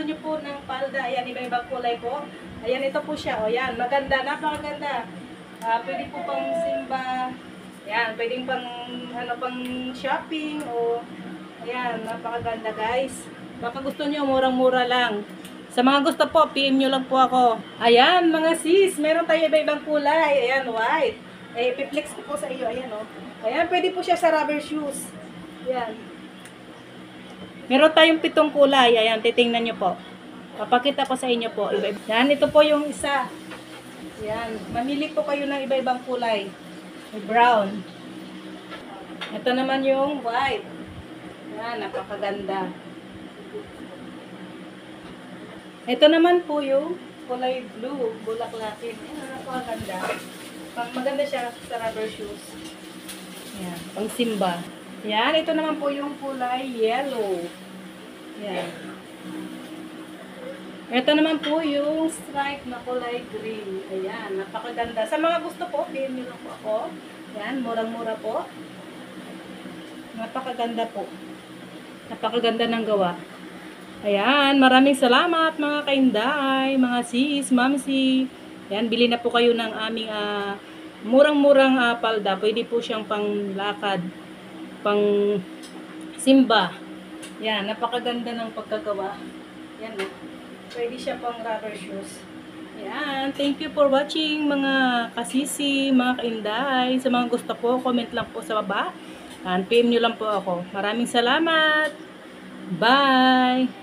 gusto niyo po ng palda, ayan, iba-ibang kulay po. Ayan, ito po siya. O, yan, maganda, napakaganda. Pwede po pang simba. Ayan, pwedeng pang, pang shopping. O, ayan, napakaganda guys. Baka gusto niyo, murang-mura lang. Sa mga gusto po, PM nyo lang po ako. Ayan, mga sis, meron tayo iba-ibang kulay. Ayan, white. Piplex ko po sa iyo. Ayan, o. Ayan, pwede po siya sa rubber shoes. Ayan. Meron tayong 7 kulay. Ayan, titingnan nyo po. Papakita ko sa inyo po. Yan, ito po yung isa. Yan. Mamili po kayo ng iba-ibang kulay. May brown. Ito naman yung white. Yan, napakaganda. Ito naman po yung kulay blue. Bulaklakin. Yan, napakaganda. Maganda siya sa rubber shoes. Yan, pang simba. Yan, ito naman po yung kulay yellow. Yan. Ito naman po yung stripe na kulay green. Ayan, napakaganda. Sa mga gusto po, PM nyo lang po ako. Ayan, murang-mura po. Napakaganda po. Napakaganda ng gawa. Ayan, maraming salamat mga kainday, mga sis, mamsi. Ayan, bili na po kayo ng aming murang-murang palda. Pwede po siyang panglakad, pang simba. Ayan, napakaganda ng pagkagawa. Ayan, pwede siya pang rubber shoes. Ayan. Thank you for watching mga kasisi, mga kainday. Sa mga gusto po, comment lang po sa baba. PM nyo lang po ako. Maraming salamat. Bye!